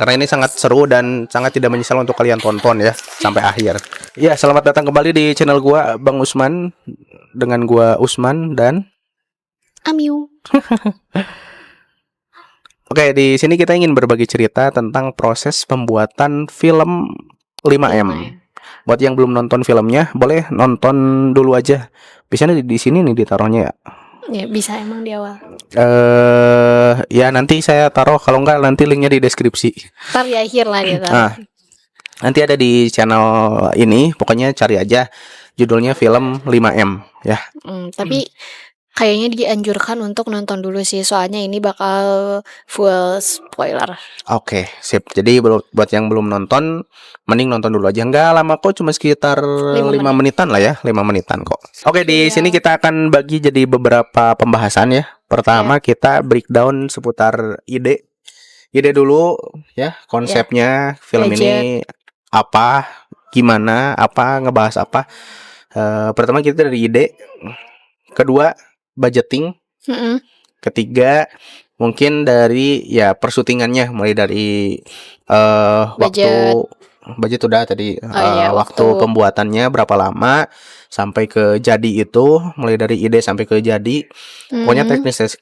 Karena ini sangat seru dan sangat tidak menyesal untuk kalian tonton ya sampai akhir. Ya, selamat datang kembali di channel gua Bang Usman dengan gua Usman dan Amiu. Oke, di sini kita ingin berbagi cerita tentang proses pembuatan film 5M. Buat yang belum nonton filmnya, boleh nonton dulu aja. Biasanya di sini nih ditaruhnya ya. Ya bisa emang di awal. Ya nanti saya taruh, kalau enggak nanti linknya di deskripsi. Ntar di akhir lah dia taruh. Ah, nanti ada di channel ini, pokoknya cari aja judulnya film 5M ya. Tapi kayaknya dianjurkan untuk nonton dulu sih, soalnya ini bakal full spoiler. Oke, sip. Jadi buat yang belum nonton, mending nonton dulu aja. Enggak lama kok, cuma sekitar 5 menitan lah ya, 5 menitan kok. Oke, di sini kita akan bagi jadi beberapa pembahasan ya. Pertama kita breakdown seputar ide dulu ya, konsepnya film ini apa, gimana, apa, ngebahas apa. Pertama kita dari ide, kedua budgeting, ketiga mungkin dari ya persyutingannya, mulai dari budget udah tadi, waktu pembuatannya berapa lama sampai ke jadi, itu mulai dari ide sampai ke jadi. Pokoknya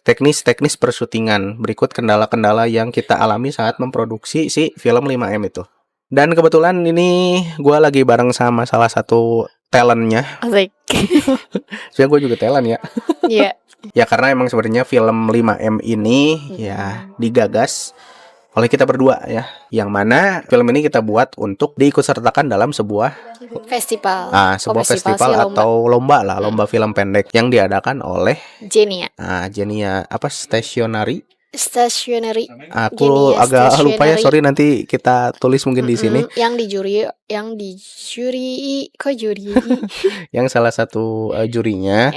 teknis persyutingan. Berikut kendala-kendala yang kita alami saat memproduksi si film 5M itu. Dan kebetulan ini gue lagi bareng sama salah satu talentnya. Asik. Sebenarnya gue juga talent ya. Iya. Ya karena emang sebenarnya film 5M ini ya digagas oleh kita berdua ya. Yang mana film ini kita buat untuk diikutsertakan dalam sebuah festival. Sebuah festival atau lomba lah, lomba film pendek yang diadakan oleh Genia. Genia apa Stationery. Aku Genia agak lupa ya, Stationery. sorry, nanti kita tulis mungkin di sini. Yang Yang salah satu jurinya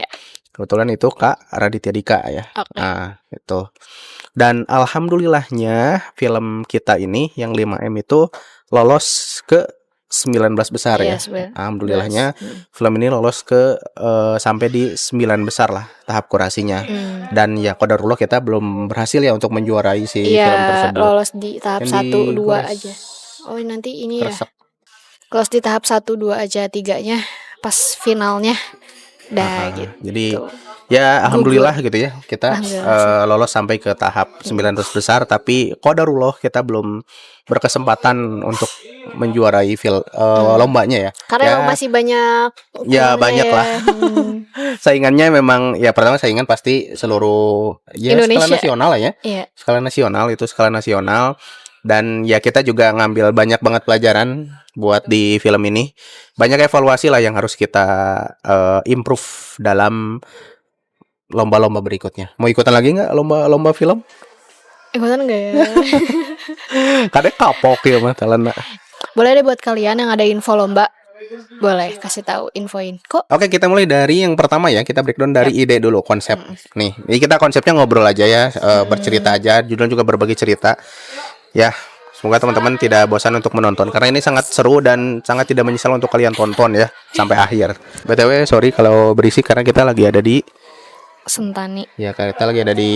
kebetulan itu Kak Raditya Dika ya. Itu. Dan alhamdulillahnya film kita ini yang 5M itu lolos ke 19 besar ya. Alhamdulillahnya film ini lolos ke sampai di 9 besar lah tahap kurasinya. Dan ya qadarullah kita belum berhasil ya untuk menjuarai si film tersebut. Lolos di tahap 1, 2 aja. Oh nanti ini Keresek. Ya lolos di tahap 1, 2 aja, 3-nya pas finalnya gitu. Jadi ya alhamdulillah gitu ya, kita lolos sampai ke tahap 9 besar. Tapi qadarullah kita belum berkesempatan untuk menjuarai lombanya ya. Karena masih banyak. Ya banyak lah. Saingannya memang ya, pertama saingan pasti seluruh ya Indonesia. Skala nasional lah ya. Skala nasional, itu skala nasional. Dan ya kita juga ngambil banyak banget pelajaran buat di film ini. Banyak evaluasi lah yang harus kita improve dalam lomba-lomba berikutnya. Mau ikutan lagi nggak lomba film? Ikutan nggak ya? Kadang kapok ya mah talent. Boleh deh buat kalian yang ada info lomba, boleh kasih tahu, infoin kok. Oke, kita mulai dari yang pertama ya. Kita breakdown dari ide dulu, konsep. Nih, jadi kita konsepnya ngobrol aja ya, bercerita aja. Judulnya juga berbagi cerita. Ya, semoga teman-teman tidak bosan untuk menonton karena ini sangat seru dan sangat tidak menyesal untuk kalian tonton ya sampai akhir. BTW sorry kalau berisik karena kita lagi ada di Sentani. Ya, kita lagi ada di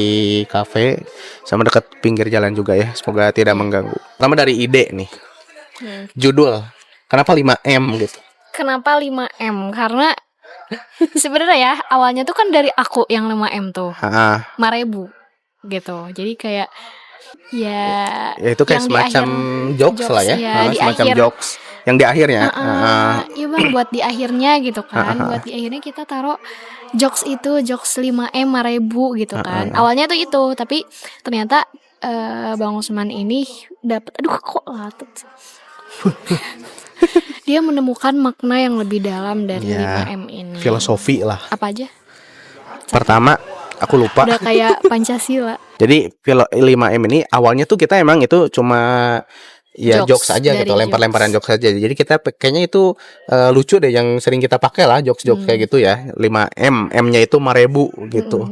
kafe sama dekat pinggir jalan juga ya. Semoga tidak mengganggu. Pertama dari ide nih. Judul. Kenapa 5M gitu? Kenapa 5M? Karena sebenarnya ya awalnya tuh kan dari aku yang 5M tuh. Marebu gitu. Jadi kayak ya itu kayak semacam jokes lah ya. Semacam jokes yang di akhirnya. Iya bang, buat di akhirnya gitu kan. Buat di akhirnya kita taruh jokes itu, jokes 5M Marebu gitu kan. Awalnya tuh itu, tapi ternyata Bang Usman ini dapat, aduh kok latut. Dia menemukan makna yang lebih dalam dari 5M ini. Filosofi lah. Apa aja? Pertama, aku lupa. Udah kayak Pancasila. Jadi 5M ini awalnya tuh kita emang itu cuma ya jokes aja gitu, lempar-lemparan jokes aja. Jadi kita kayaknya itu lucu deh, yang sering kita pakai lah jokes kayak gitu ya. 5M, M-nya itu Marebu gitu.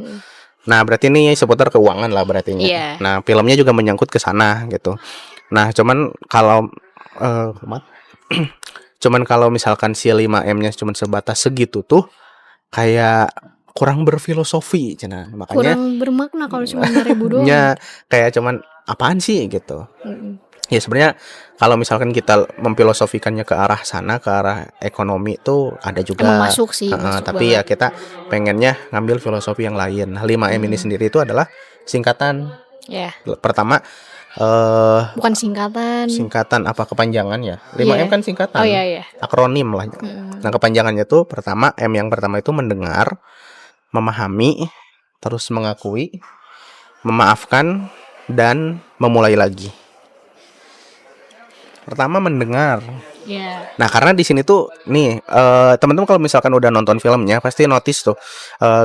Nah, berarti ini seputar keuangan lah berarti. Nah, filmnya juga menyangkut ke sana gitu. Nah, cuman kalau misalkan si 5M-nya cuman sebatas segitu tuh kayak kurang berfilosofi, makanya kurang bermakna kalau cuma 5.000 doang. Kayak cuman apaan sih gitu. Ya sebenarnya kalau misalkan kita memfilosofikannya ke arah sana, ke arah ekonomi itu ada Emang juga. masuk sih, masuk Tapi ya banget. kita pengennya ngambil filosofi yang lain. Nah, 5M ini sendiri itu adalah singkatan. Ya, Pertama eh bukan singkatan. singkatan apa kepanjangan ya? 5M Iya. kan Oh singkatan, iya iya. akronim lah. Nah, kepanjangannya tuh pertama M yang pertama itu mendengar, memahami, terus mengakui, memaafkan dan memulai lagi. Pertama mendengar. Ya. Nah, karena di sini tuh nih teman-teman kalau misalkan udah nonton filmnya pasti notice tuh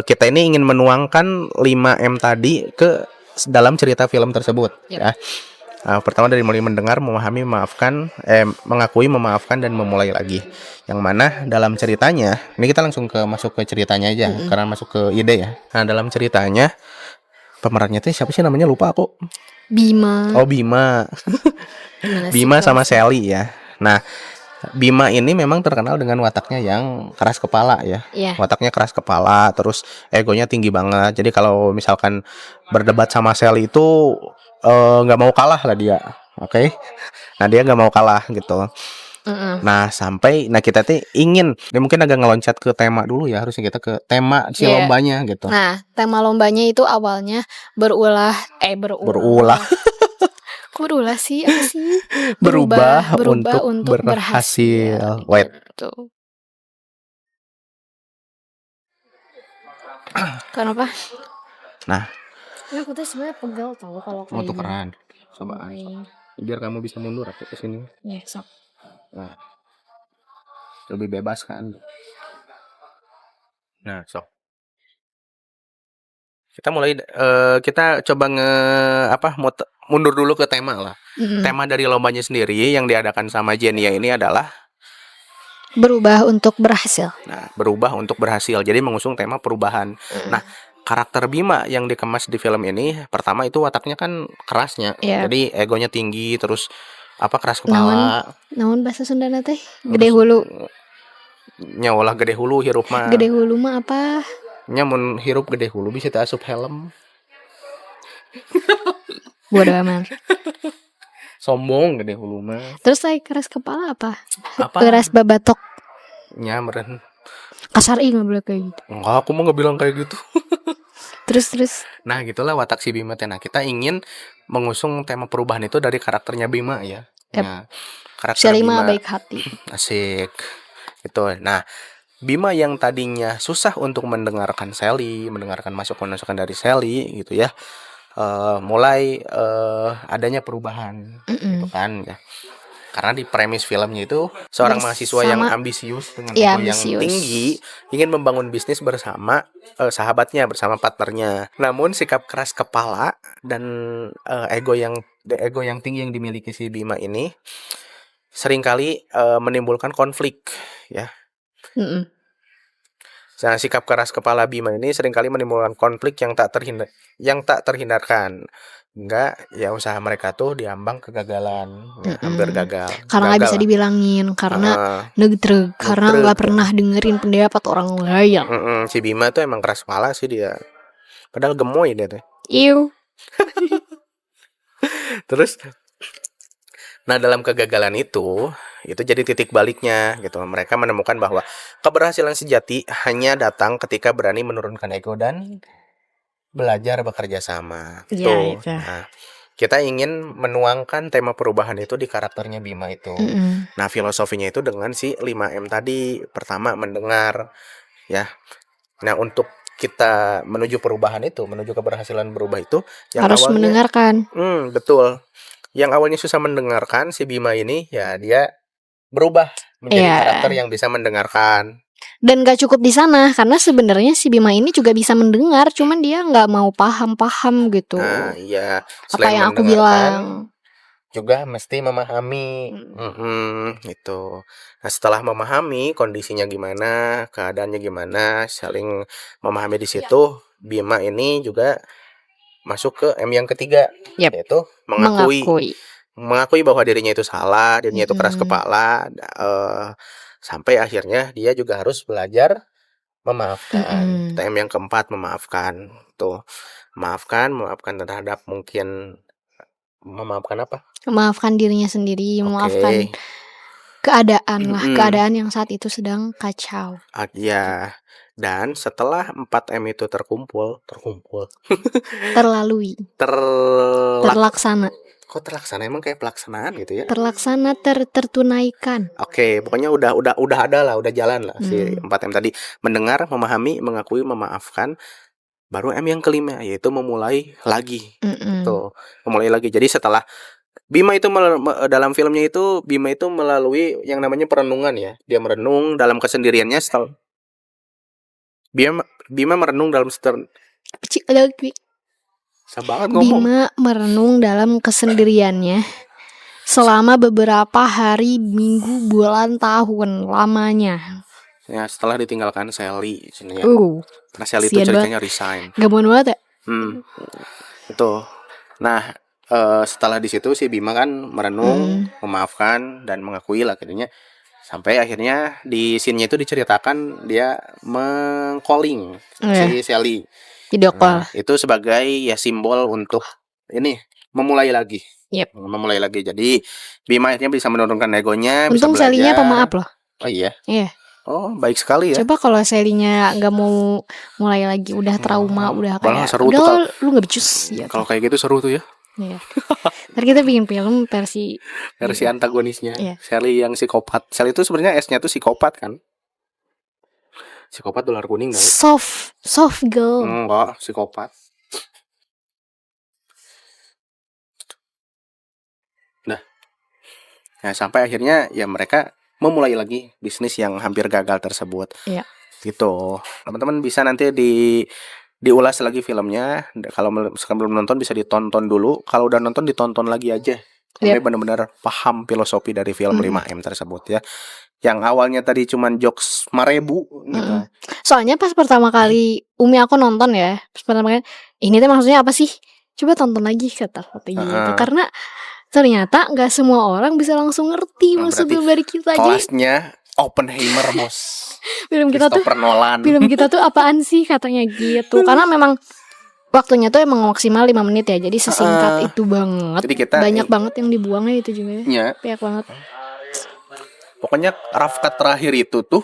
kita ini ingin menuangkan 5M tadi ke dalam cerita film tersebut Yep. ya. Pertama dari mulai mendengar, memahami, memaafkan, mengakui, memaafkan dan memulai lagi. Yang mana dalam ceritanya, ini kita langsung masuk ke ceritanya aja karena masuk ke ide ya. Nah, dalam ceritanya pemerannya tuh siapa sih namanya, lupa aku. Bima. Oh, Bima. Gimana sih Bima sama kelasnya? Sally ya. Nah, Bima ini memang terkenal dengan wataknya yang keras kepala ya. Iya. Wataknya keras kepala, terus egonya tinggi banget. Jadi kalau misalkan berdebat sama Sally itu nggak mau kalah lah dia. Oke. Nah, dia nggak mau kalah gitu. Nah, nah kita tuh ingin, ya mungkin agak ngeloncat ke tema dulu ya, harusnya kita ke tema si Iya. lombanya gitu. Nah, tema lombanya itu awalnya berulah. Kok berulah sih? Apa sih? Berubah Berubah untuk untuk berhasil. Wait. Gitu. Kenapa? Nah, Ya aku tuh sebenarnya pegel tau kalau mau kayak gini. tukeran. Coba biar kamu bisa mundur aku ke sini. Ya, sok. Nah, lebih bebas kan. Nah, sok. Kita mulai kita coba mundur dulu ke tema lah. Tema dari lombanya sendiri yang diadakan sama Jenia ini adalah berubah untuk berhasil. Nah, berubah untuk berhasil. Jadi mengusung tema perubahan. Nah, karakter Bima yang dikemas di film ini pertama itu wataknya kan kerasnya. Yep. Jadi egonya tinggi, terus keras kepala. Naon bahasa Sunda teh? Gede hulu. Nyawalah gede hulu hirup mah. Gede hulu mah apa? Nyamun hirup gede hulu bisa teu asup helm. Bodoh amat. Sombong gede hulu mah. Terus saya keras kepala apa? Apa? Keras babatok. Meren. Kasar nggak boleh kayak gitu. Enggak, aku mah nggak bilang kayak gitu. Terus. Nah, gitulah watak si Bima. Nah, kita ingin mengusung tema perubahan itu dari karakternya Bima ya. Yep. Nah, karakter Bima Bima baik hati. Asik. Gitu. Nah, Bima yang tadinya susah untuk mendengarkan Sally, mendengarkan masukan-masukan dari Sally gitu ya. Mulai adanya perubahan gitu kan ya. Karena di premis filmnya itu seorang mahasiswa yang ambisius dengan ego yang tinggi ingin membangun bisnis bersama sahabatnya, bersama partnernya. Namun sikap keras kepala dan ego yang tinggi yang dimiliki si Bima ini seringkali menimbulkan konflik ya. Nah, sikap keras kepala Bima ini seringkali menimbulkan konflik yang tak terhindarkan. Enggak, ya usaha mereka tuh diambang kegagalan, ya, hampir gagal. Karena nggak bisa dibilangin, karena negreg, karena nggak pernah dengerin pendapat orang lain. Si Bima tuh emang keras kepala sih dia. Padahal gemoy dia tuh. Iu. Terus, nah dalam kegagalan itu jadi titik baliknya gitu. Mereka menemukan bahwa keberhasilan sejati hanya datang ketika berani menurunkan ego dan belajar bekerja sama. Ya, itu. Nah, kita ingin menuangkan tema perubahan itu di karakternya Bima itu. Nah, filosofinya itu dengan si 5M tadi. Pertama, mendengar ya. Nah, untuk kita menuju perubahan itu, menuju keberhasilan berubah itu yang harus awalnya, mendengarkan. Betul. Yang awalnya susah mendengarkan, si Bima ini ya dia berubah menjadi karakter yang bisa mendengarkan. Dan gak cukup di sana, karena sebenarnya si Bima ini juga bisa mendengar, cuman dia nggak mau paham gitu. Nah, iya. Apa yang aku bilang, juga mesti memahami. Gitu. Nah, setelah memahami kondisinya gimana, keadaannya gimana, saling memahami di situ, Bima ini juga masuk ke M yang ketiga, yaitu mengakui bahwa dirinya itu salah, dirinya itu keras kepala, sampai akhirnya dia juga harus belajar memaafkan. M yang keempat, memaafkan. Tuh, memaafkan terhadap mungkin Memaafkan apa? Memaafkan dirinya sendiri, Oke. memaafkan keadaan lah, Mm-mm. keadaan yang saat itu sedang kacau. Ya. Dan setelah 4M itu terkumpul, Terlalui, terlaksana, kok terlaksana, emang kayak pelaksanaan gitu ya? terlaksana, tertunaikan. Oke, pokoknya udah ada lah, udah jalan lah si 4M tadi. Mendengar, memahami, mengakui, memaafkan. Baru M yang kelima, yaitu memulai lagi. Gitu. Memulai lagi. Jadi setelah Bima itu dalam filmnya itu Bima itu melalui yang namanya perenungan ya. Dia merenung dalam kesendiriannya setelah Bima merenung dalam banget ngomong. Bima merenung dalam kesendiriannya selama beberapa hari, minggu, bulan, tahun lamanya. Ya, setelah ditinggalkan Sally ya. Karena Sally itu kasian ceritanya resign. Gak mau banget ya? Itu. Nah, setelah di situ si Bima kan merenung, memaafkan dan mengakui lah akhirnya. Sampai akhirnya di scene-nya itu diceritakan dia meng-calling si Sally. Video call. Itu sebagai ya simbol untuk ini memulai lagi. Yep. Memulai lagi. Jadi Bima akhirnya bisa menurunkan egonya, untung bisa belajar. Sally-nya pemaaf loh. Oh iya. Iya. Oh, baik sekali ya. Coba kalau Sally-nya nggak mau mulai lagi, udah trauma, udah kayak seru udah tuh lu nggak becus ya. Kalau kayak gitu seru tuh ya. Iya. Ntar kita bikin film versi antagonisnya. Iya. Sally yang psikopat. Sally itu sebenarnya S-nya tuh psikopat kan? Psikopat dolar kuning kan? Soft girl. Enggak, psikopat. Nah, sampai akhirnya ya mereka memulai lagi bisnis yang hampir gagal tersebut. Iya. Gitu. Teman-teman bisa nanti diulas lagi filmnya. Kalau belum nonton bisa ditonton dulu. Kalau udah nonton ditonton lagi aja. Sampai benar-benar paham filosofi dari film 5M tersebut ya. Yang awalnya tadi cuman jokes marebu gitu. Soalnya pas pertama kali Umi aku nonton ya, pas pertama kali ini tuh maksudnya apa sih? Coba tonton lagi kata gitu. Karena ternyata nggak semua orang bisa langsung ngerti maksud dari kita. Kelasnya Oppenheimer bos. Film kita tuh Nolan. Film kita tuh apaan sih katanya gitu. Karena memang waktunya tuh emang maksimal 5 menit ya. Jadi sesingkat itu banget. Jadi kita banyak banget yang dibuangnya itu juga ya. Banyak banget. Pokoknya rough cut terakhir itu tuh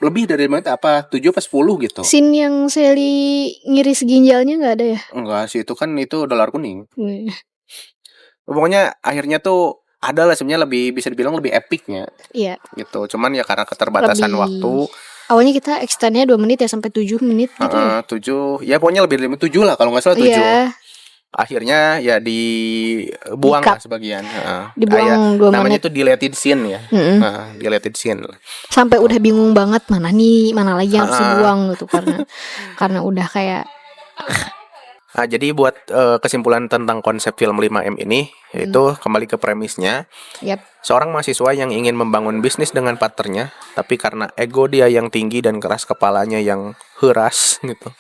lebih dari menit apa 7 apa 10 gitu. Scene yang Sally ngiris ginjalnya nggak ada ya? Enggak sih, itu kan itu dolar kuning. Pokoknya akhirnya tuh ada lah sebenarnya lebih bisa dibilang lebih epicnya. Iya. Gitu. Cuman ya karena keterbatasan waktu. Awalnya kita extendnya 2 menit ya sampai 7 menit gitu ya. 7. Ya pokoknya lebih dari 7 lah kalau nggak salah 7. Iya. Akhirnya ya dibuang lah sebagian. Dibuang 2 menit. Namanya itu deleted scene ya. Deleted scene. Sampai udah bingung banget mana lagi yang harus dibuang gitu karena udah kayak Nah, jadi buat kesimpulan tentang konsep film 5M ini, yaitu kembali ke premisnya. Seorang mahasiswa yang ingin membangun bisnis dengan partnernya, tapi karena ego dia yang tinggi dan keras kepalanya yang keras gitu.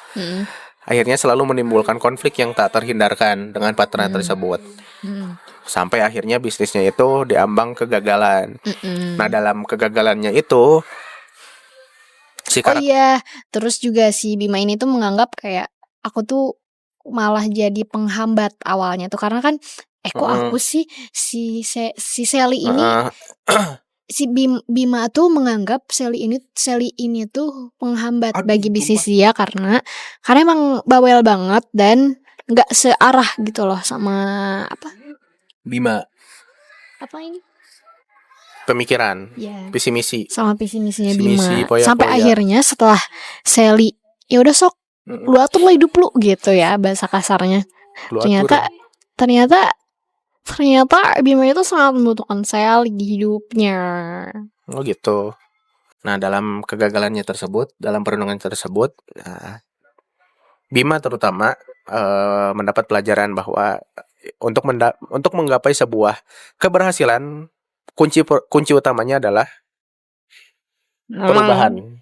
Akhirnya selalu menimbulkan konflik yang tak terhindarkan dengan partner tersebut. Sampai akhirnya bisnisnya itu diambang kegagalan. Nah, dalam kegagalannya itu terus juga si Bima ini tuh menganggap kayak aku tuh malah jadi penghambat awalnya tuh karena kan kok aku sih si Sally ini si Bima tuh menganggap Sally ini tuh penghambat bagi bisnis dia karena emang bawel banget dan nggak searah gitu loh sama apa Bima ini pemikiran visi misi sama visi misinya Bima sampai akhirnya setelah Sally ya udah sok lu atur lah hidup lu gitu ya bahasa kasarnya. Ternyata Bima itu sangat membutuhkan Sally di hidupnya. Oh gitu. Nah, dalam kegagalannya tersebut, dalam perenungan tersebut, Bima terutama mendapat pelajaran bahwa untuk menggapai sebuah keberhasilan, kunci utamanya adalah perubahan.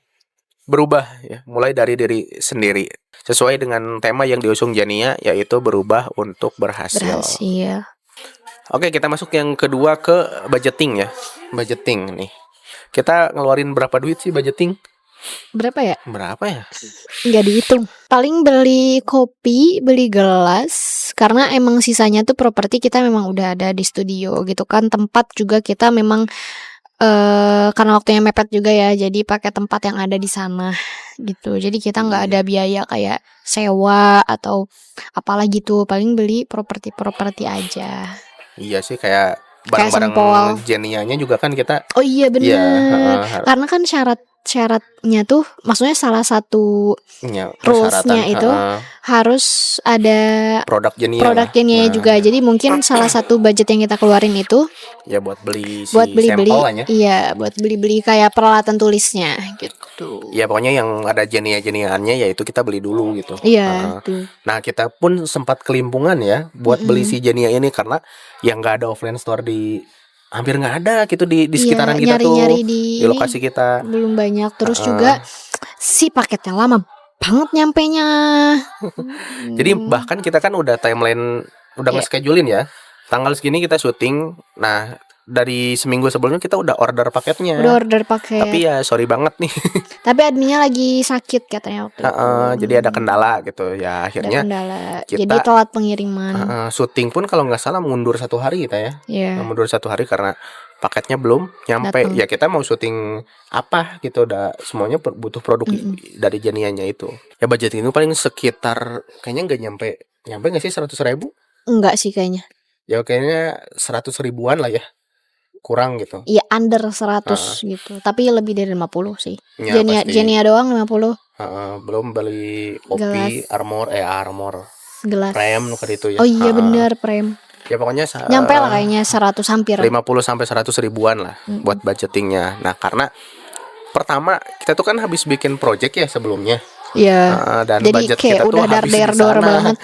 Berubah ya, mulai dari diri sendiri. Sesuai dengan tema yang diusung Jania, yaitu berubah untuk berhasil. Oke, kita masuk yang kedua ke budgeting ya. Budgeting nih. Kita ngeluarin berapa duit sih budgeting? Berapa ya? Nggak dihitung. Paling beli kopi, beli gelas, Karena emang sisanya tuh properti kita memang udah ada di studio gitu kan. Tempat juga kita memang karena waktunya mepet juga ya, jadi pakai tempat yang ada di sana gitu. Jadi kita nggak ada biaya kayak sewa atau apalah gitu. Paling beli properti aja. Iya sih, kayak Kayak barang-barang sempol. Genia-nya juga kan kita. Oh iya Iya, bener. Karena kan syaratnya tuh, maksudnya salah satu ya, rulesnya persyaratan, itu harus ada produk Genia produk lah. Genia juga. Jadi mungkin salah satu budget yang kita keluarin itu Ya buat beli si buat beli-beli, sampel lah ya. iya, buat beli-beli kayak peralatan tulisnya gitu. Ya pokoknya yang ada Genia-Geniaannya ya itu kita beli dulu gitu. Iya, tuh. Nah kita pun sempat kelimpungan ya buat beli si Genia ini, karena yang nggak ada offline store hampir nggak ada gitu di sekitaran kita tuh, nyari-nyari di lokasi kita. belum banyak. Terus juga si paketnya lama banget nyampenya. Jadi bahkan kita kan udah timeline, udah nge-schedulein ya, tanggal segini kita syuting. Nah dari seminggu sebelumnya kita udah order paketnya. Udah order paket. Tapi ya sorry banget nih. Tapi adminnya lagi sakit katanya waktu itu. Jadi ada kendala gitu ya, akhirnya Ada kendala. kita Jadi telat pengiriman. syuting pun kalau nggak salah mundur 1 hari kita ya. Iya. Mundur 1 hari karena paketnya belum nyampe. Dateng. Ya kita mau syuting apa gitu, udah semuanya butuh produk dari Janianya itu. Ya budget itu paling sekitar, kayaknya nggak nyampe nggak sih 100.000? Enggak sih kayaknya. Ya kayaknya 100 ribuan lah ya, kurang gitu. Iya under 100 gitu. Tapi lebih dari 50 sih. Ya, Genia doang 50. Belum beli kopi, armor Gelas. frame nuker itu ya. Oh iya bener frame. Ya pokoknya nyampe lah kayaknya 100 hampir 50 sampai 100 ribuan lah buat budgetingnya. Nah karena pertama kita tuh kan habis bikin project ya sebelumnya. Iya. Dan jadi budget kayak kita tuh udah habis di dar-der sana. banget.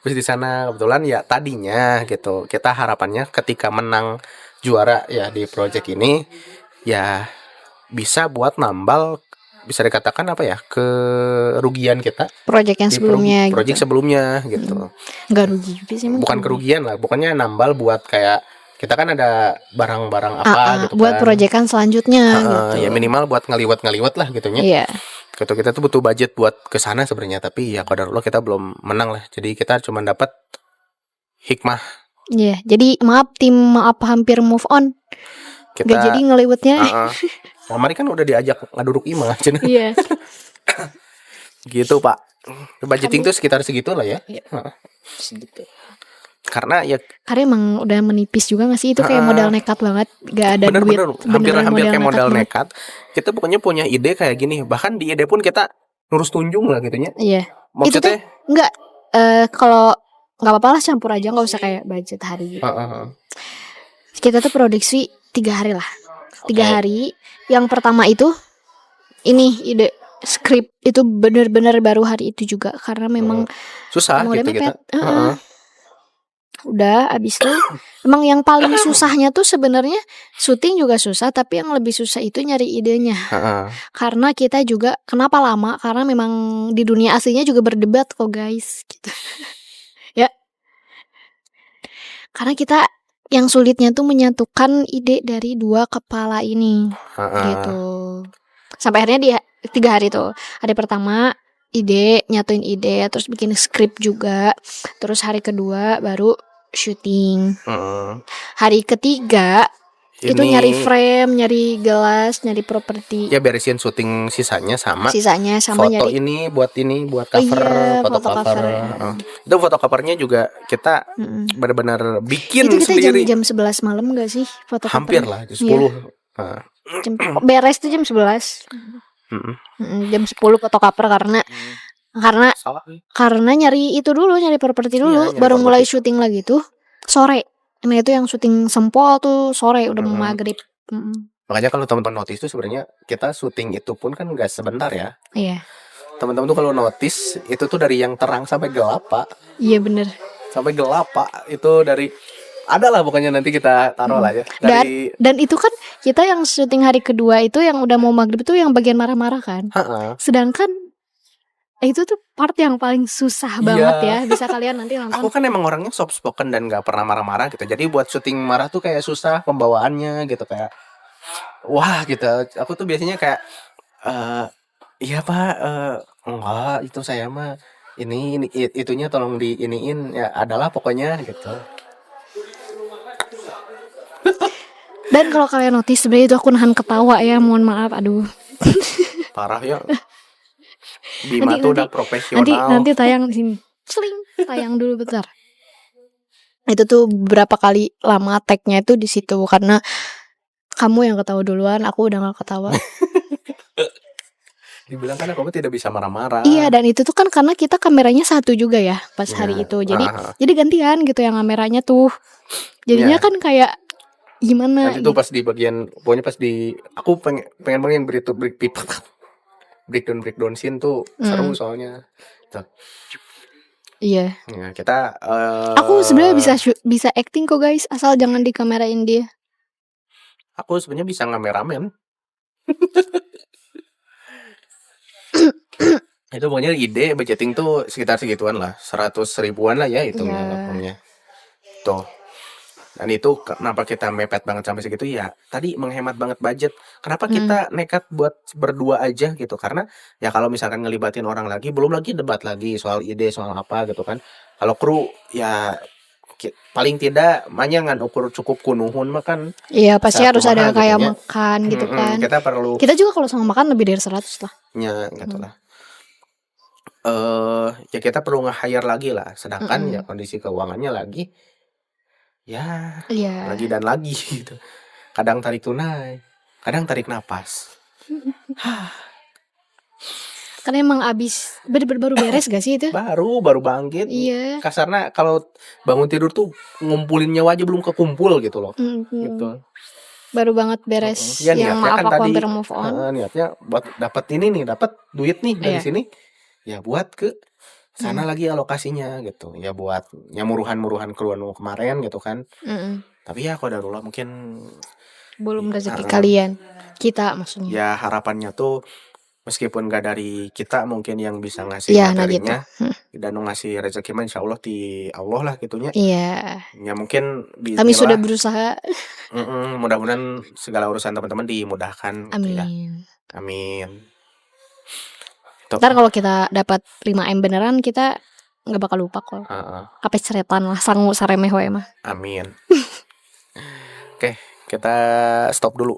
Habis di sana kebetulan ya tadinya gitu. Kita harapannya ketika menang juara ya di project ini ya bisa buat nambal, bisa dikatakan apa ya, kerugian kita project yang sebelumnya project gitu. sebelumnya gitu. Nggak rugi juga sih bukan kerugian lah, pokoknya nambal buat kayak kita kan ada barang-barang apa gitu buat kan, proyekan selanjutnya gitu. Ya minimal buat ngeliwat lah gitunya. Iya. Gitu, kita tuh butuh budget buat kesana sebenarnya, tapi ya qadarullah kita belum menang lah, jadi kita cuma dapat hikmah. Iya, jadi maaf hampir move on. Kita gak jadi ngeliwatnya. Mari kan udah diajak ngaduruk imah. Iya. Gitu Pak, budgeting tuh sekitar segitu lah ya. Segitu. Karena emang udah menipis juga gak sih itu, kayak modal nekat banget, gak ada duit. Hampir kayak modal nekat. Kita pokoknya punya ide kayak gini, bahkan di ide pun kita nurus tunjung lah gitunya. Iya. Maksudnya itu tuh enggak, kalau nggak apa-apa lah campur aja, nggak usah kayak budget hari gitu. Kita tuh produksi 3 hari lah. 3 hari. Yang pertama itu ini ide skrip itu benar-benar baru hari itu juga, karena memang susah gitu kita. Udah abis itu emang yang paling susahnya tuh sebenarnya syuting juga susah, tapi yang lebih susah itu nyari idenya. Karena kita juga kenapa lama, karena memang di dunia aslinya juga berdebat kok guys gitu. Ya. Karena kita yang sulitnya tuh menyatukan ide dari 2 kepala ini. Gitu. Sampai akhirnya di 3 hari tuh. Hari pertama nyatuin ide, terus bikin skrip juga. Terus hari kedua baru syuting. Hari ketiga itu nyari frame, nyari gelas, nyari properti. Ya beresin syuting sisanya sama foto nyari ini buat cover, foto cover. Itu foto covernya juga kita benar-benar bikin itu kita sendiri. jam 11 malam gak sih foto cover? Hampir lah jam 10. Beres tuh jam 11. Jam 10 foto cover karena nyari itu dulu, nyari properti dulu, baru mulai syuting lagi tuh sore. Nah itu yang syuting sempol tuh sore, udah mau maghrib. Makanya kalau teman-teman notice tuh sebenarnya kita syuting itu pun kan gak sebentar ya. Iya. Teman-teman tuh kalau notice itu tuh dari yang terang sampai gelap Pak. Iya bener. Sampai gelap Pak. Itu dari ada lah pokoknya, nanti kita taruh lah ya. Dan itu kan kita yang syuting hari kedua itu yang udah mau maghrib itu yang bagian marah-marah kan. Sedangkan itu tuh part yang paling susah banget ya. Bisa kalian nanti nonton. Aku kan emang orangnya soft spoken dan gak pernah marah-marah gitu. Jadi buat syuting marah tuh kayak susah pembawaannya gitu, kayak wah gitu. Aku tuh biasanya kayak iya Pak, enggak, itu saya mah ini itunya tolong diiniin ya adalah pokoknya gitu. Dan kalau kalian notice sebenarnya itu aku nahan ketawa ya, mohon maaf, aduh. Parah ya. Bima tuh udah profesional. Nanti tayang di sini. Seling, tayang dulu bentar. Itu tuh berapa kali lama tag-nya itu di situ karena kamu yang ketawa duluan, aku udah gak ketawa. Dibilang kan aku tidak bisa marah-marah. Iya, dan itu tuh kan karena kita kameranya satu juga ya pas hari itu. Jadi gantian gitu yang kameranya tuh. Jadinya kan kayak gimana nanti tuh pas di bagian pokoknya pas di aku pengen banget breakdown scene tuh seru soalnya tuh. Iya. Ya, kita aku sebenarnya bisa acting kok guys, asal jangan dikamerain dia. Aku sebenarnya bisa ngameramen. Itu pokoknya ide budgeting tuh sekitar segituan lah, 100 ribuan lah ya itu pokoknya. Tuh. Dan itu kenapa kita mepet banget sampai segitu ya? Tadi menghemat banget budget. Kenapa kita nekat buat berdua aja gitu? Karena ya kalau misalkan ngelibatin orang lagi, belum lagi debat lagi soal ide soal apa gitu kan. Kalau kru ya paling tidak manyangan ukur cukup kunuhun makan. Iya pasti harus ada kayak gitu, makan gitu kan. Kita juga kalau sama makan lebih dari 100 lah. Ya gitu lah. Ya kita perlu nge-hire lagi lah. Sedangkan ya kondisi keuangannya lagi ya lagi dan lagi gitu. Kadang tarik tunai, kadang tarik napas. Karena emang abis baru beres gak sih itu? Baru bangkit. Iya. Kasarnya kalau bangun tidur tuh ngumpulin nyawa aja belum kekumpul gitu loh. Gitu. Baru banget beres. Ya, yang maaf kan aku hampir move on. Niatnya buat dapat ini nih, dapat duit nih dari sini. Ya buat ke sana lagi alokasinya gitu. Ya buat ya muruhan keruan kemarin gitu kan. Tapi ya qadarullah mungkin belum rezeki kalian. Kita maksudnya. Ya harapannya tuh meskipun gak dari kita mungkin yang bisa ngasih materinya dan ngasih rezeki mah insyaallah di Allah lah gitunya. Iya. Ya mungkin kami sudah berusaha. Mudah-mudahan segala urusan teman-teman dimudahkan. Amin. Gitu ya. Amin. Ntar kalau kita dapat 5M beneran kita nggak bakal lupa kok. Kape ceretan lah sangu saremeh wae mah. Amin. Oke, kita stop dulu.